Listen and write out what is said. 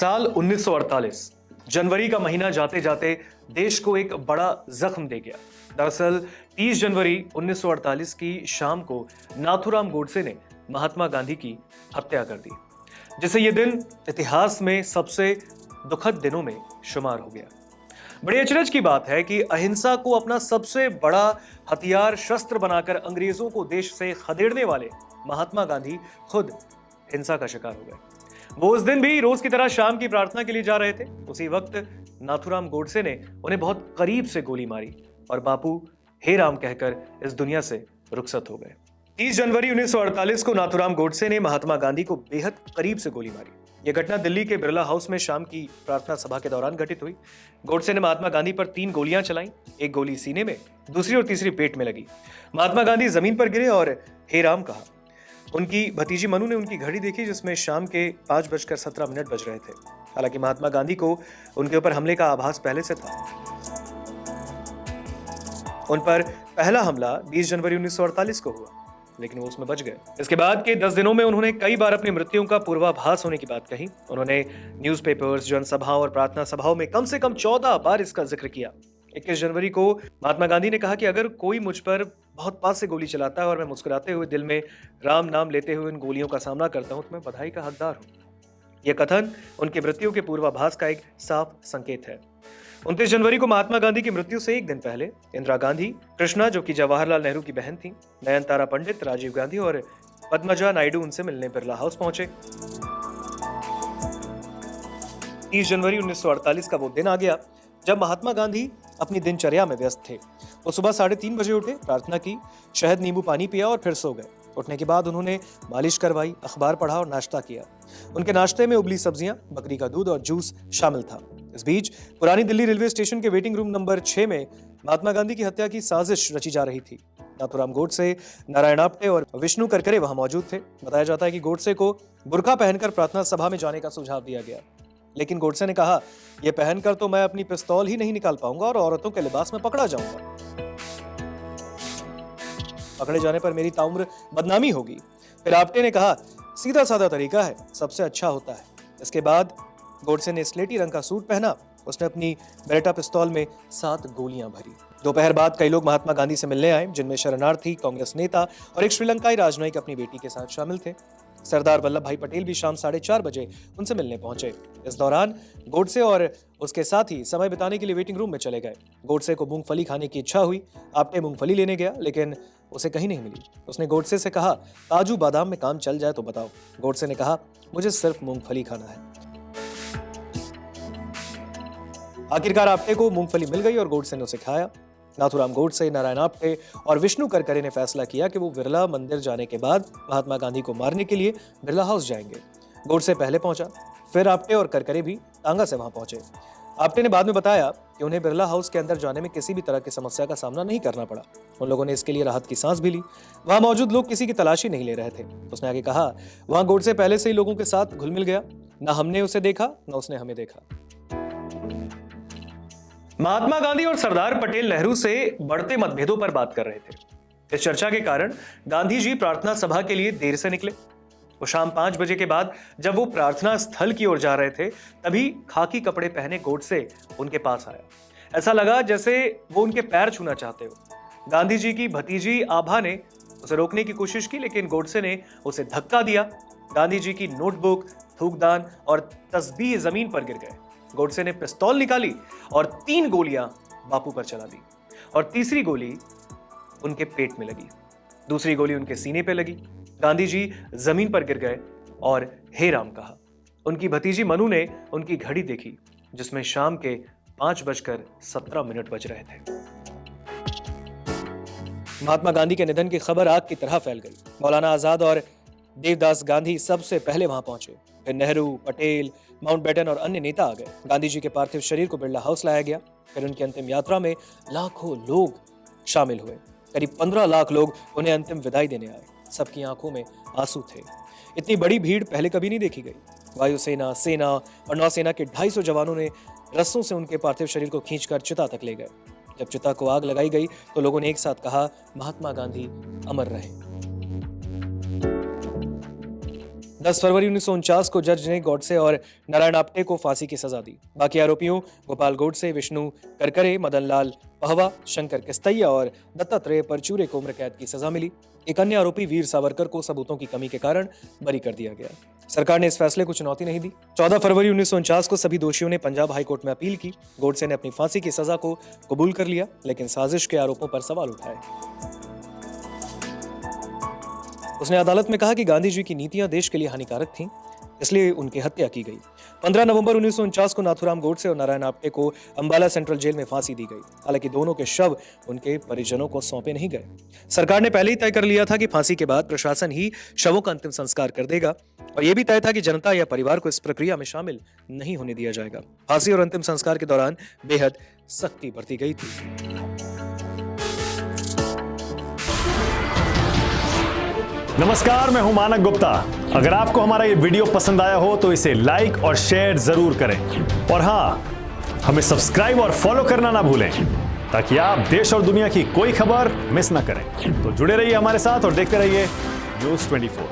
साल 1948 जनवरी का महीना जाते जाते देश को एक बड़ा जख्म दे गया। दरअसल 30 जनवरी 1948 की शाम को नाथूराम गोडसे ने महात्मा गांधी की हत्या कर दी, जिससे यह दिन इतिहास में सबसे दुखद दिनों में शुमार हो गया। बड़ी अचरज की बात है कि अहिंसा को अपना सबसे बड़ा हथियार शस्त्र बनाकर अंग्रेजों को देश से खदेड़ने वाले महात्मा गांधी खुद हिंसा का शिकार हो गए। वो उस दिन भी रोज की तरह शाम की प्रार्थना के लिए जा रहे थे। उसी वक्त नाथूराम गोडसे ने उन्हें बहुत करीब से गोली मारी और बापू हे राम कहकर इस दुनिया से रुखसत हो गए। 30 जनवरी 1948 को नाथूराम गोडसे ने महात्मा गांधी को बेहद करीब से गोली मारी। यह घटना दिल्ली के बिरला हाउस में शाम की प्रार्थना सभा के दौरान घटित हुई। गोडसे ने महात्मा गांधी पर 3 गोलियां चलाई, एक गोली सीने में, दूसरी और तीसरी पेट में लगी। महात्मा गांधी जमीन पर गिरे और हे राम कहा। उनकी भतीजी मनु ने उनकी घड़ी देखी, जिसमें शाम के 5:17 बज रहे थे। हालांकि महात्मा गांधी को उनके ऊपर हमले का आभास पहले से था। उन पर पहला हमला 20 जनवरी 1948 को हुआ, लेकिन वो उसमें बच गए। इसके बाद के 10 दिनों में उन्होंने कई बार अपनी मृत्यु का पूर्वाभास होने की बात कही। उन्होंने न्यूज़पेपर्स, जनसभाओं और प्रार्थना सभाओं में कम से कम 14 बार इसका जिक्र किया। 21 जनवरी को महात्मा गांधी ने कहा कि अगर कोई मुझ पर बहुत पास से गोली चलाता है और मैं मुस्कुराते हुए दिल में राम नाम लेते हुए इन गोलियों का सामना करता हूं तो मैं बधाई का हकदार हूं। यह कथन उनकी मृत्यु के पूर्वाभास का एक साफ संकेत है। 29 जनवरी को महात्मा गांधी की मृत्यु से एक दिन पहले इंदिरा गांधी, कृष्णा जो कि जवाहरलाल नेहरू की बहन थी, नयनतारा पंडित, राजीव गांधी और पद्मजा नायडू उनसे मिलने बिरला हाउस पहुंचे। 30 जनवरी 1948 का वो दिन आ गया जब महात्मा गांधी अपनी दिनचर्या में व्यस्त थे। वो सुबह 3:30 बजे उठे, प्रार्थना की, शहद नींबू पानी पिया और फिर सो गए। उठने के बाद उन्होंने मालिश करवाई, अखबार पढ़ा और नाश्ता किया। उनके नाश्ते में उबली सब्जियां, बकरी का दूध और जूस शामिल था। इस बीच पुरानी दिल्ली रेलवे स्टेशन के वेटिंग रूम नंबर 6 में महात्मा गांधी की हत्या की साजिश रची जा रही थी। नाथूराम गोडसे, नारायण आप्टे और विष्णु करकरे वहां मौजूद थे। बताया जाता है कि गोडसे को बुर्का पहनकर प्रार्थना सभा में जाने का सुझाव दिया गया, लेकिन गोडसे ने कहा, यह पहनकर तो मैं अपनी पिस्तौल ही नहीं निकाल पाऊंगा और औरतों के लिबास में पकड़ा जाऊंगा। पकड़े जाने पर मेरी ताउम्र बदनामी होगी। फिर आप्टे ने कहा, सीधा साधा तरीका है, सबसे अच्छा होता है। इसके बाद गोडसे ने स्लेटी रंग का सूट पहना। उसने अपनी बेरेटा पिस्तौल में 7 गोलियां भरी। दोपहर बाद कई लोग महात्मा गांधी से मिलने आए, जिनमें शरणार्थी, कांग्रेस नेता और एक श्रीलंकाई राजनयिक अपनी बेटी के साथ शामिल थे। सरदार वल्लभ भाई पटेल भी शाम 4:30 बजे उनसे मिलने पहुंचे। इस दौरान गोडसे और उसके साथी समय बिताने के लिए वेटिंग रूम में चले गए। गोडसे को मूंगफली खाने की इच्छा हुई। आपने मूंगफली लेने गया, लेकिन उसे कहीं नहीं मिली। उसने गोडसे से कहा, काजू बादाम में काम चल जाए तो बताओ। गोडसे ने कहा, मुझे सिर्फ मूंगफली खाना है। आखिरकार आप्टे को मूंगफली मिल गई और गोडसे ने उसे खाया। नाथूराम गोडसे, नारायण आप्टे और विष्णु करकरे ने फैसला किया कि वो बिरला मंदिर जाने के बाद महात्मा गांधी को मारने के लिए बिरला हाउस जाएंगे। गोडसे पहले पहुंचा, फिर आप्टे और करकरे भी तांगा से वहां पहुंचे। आप्टे ने बाद में बताया कि उन्हें बिरला हाउस के अंदर जाने में किसी भी तरह की समस्या का सामना नहीं करना पड़ा। उन लोगों ने इसके लिए राहत की सांस भी ली। वहां मौजूद लोग किसी की तलाशी नहीं ले रहे थे। उसने आगे कहा, वहां गोडसे पहले से ही लोगों के साथ घुल मिल गया। न हमने उसे देखा, न उसने हमें देखा। महात्मा गांधी और सरदार पटेल नेहरू से बढ़ते मतभेदों पर बात कर रहे थे। इस चर्चा के कारण गांधी जी प्रार्थना सभा के लिए देर से निकले। वो शाम 5 बजे के बाद जब वो प्रार्थना स्थल की ओर जा रहे थे, तभी खाकी कपड़े पहने गोडसे उनके पास आया। ऐसा लगा जैसे वो उनके पैर छूना चाहते हो। गांधी जी की भतीजी आभा ने उसे रोकने की कोशिश की, लेकिन गोडसे ने उसे धक्का दिया। गांधी जी की नोटबुक, थूकदान और तस्बीह जमीन पर गिर गए। गोडसे ने पिस्तौल निकाली और 3 गोलियां बापू पर चला दी और तीसरी गोली उनके पेट में लगी, दूसरी गोली उनके सीने पे लगी। गांधी जी जमीन पर गिर गए और हे राम कहा। उनकी भतीजी मनु ने उनकी घड़ी देखी, जिसमें शाम के 5:17 बज रहे थे। महात्मा गांधी के निधन की खबर आग की तरह फैल गई। मौलाना आजाद और देवदास गांधी सबसे पहले वहां पहुंचे। फिर नेहरू, पटेल, माउंटबेटन और अन्य नेता आ गए। गांधी जी के पार्थिव शरीर को बिरला हाउस लाया गया। फिर उनकी अंतिम यात्रा में लाखों लोग शामिल हुए। करीब 15 लाख लोग उन्हें अंतिम विदाई देने आए। सबकी आंखों में आंसू थे। इतनी बड़ी भीड़ पहले कभी नहीं देखी गई। वायुसेना, सेना और नौसेना के 250 जवानों ने रस्सों से उनके पार्थिव शरीर को खींचकर चिता तक ले गए। जब चिता को आग लगाई गई तो लोगों ने एक साथ कहा, महात्मा गांधी अमर रहे। 10 फरवरी 1949 को जज ने गॉडसे और नारायण आप्टे को फांसी की सजा दी। बाकी आरोपियों गोपाल गोडसे, विष्णु करकरे, मदनलाल पहवा, शंकर किस्तैया और दत्तात्रेय परचूरे को उम्र कैद की सजा मिली। एक अन्य आरोपी वीर सावरकर को सबूतों की कमी के कारण बरी कर दिया गया। सरकार ने इस फैसले को चुनौती नहीं दी। 14 फरवरी 1949 को सभी दोषियों ने पंजाब हाई कोर्ट में अपील की। गोडसे ने अपनी फांसी की सजा को कबूल कर लिया, लेकिन साजिश के आरोपों पर सवाल उठाए। उसने अदालत में कहा कि गांधी जी की नीतियां देश के लिए हानिकारक थीं, इसलिए उनकी हत्या की गई। 15 नवंबर 1949 को नाथूराम गोडसे और नारायण आप्टे को अंबाला सेंट्रल जेल में फांसी दी गई। हालांकि दोनों के शव उनके परिजनों को सौंपे नहीं गए। सरकार ने पहले ही तय कर लिया था कि फांसी के बाद प्रशासन ही शवों का अंतिम संस्कार कर देगा, और यह भी तय था कि जनता या परिवार को इस प्रक्रिया में शामिल नहीं होने दिया जाएगा। फांसी और अंतिम संस्कार के दौरान बेहद सख्ती बरती गई थी। नमस्कार, मैं हूं मानक गुप्ता। अगर आपको हमारा ये वीडियो पसंद आया हो तो इसे लाइक और शेयर जरूर करें, और हां, हमें सब्सक्राइब और फॉलो करना ना भूलें ताकि आप देश और दुनिया की कोई खबर मिस ना करें। तो जुड़े रहिए हमारे साथ और देखते रहिए न्यूज़ 24।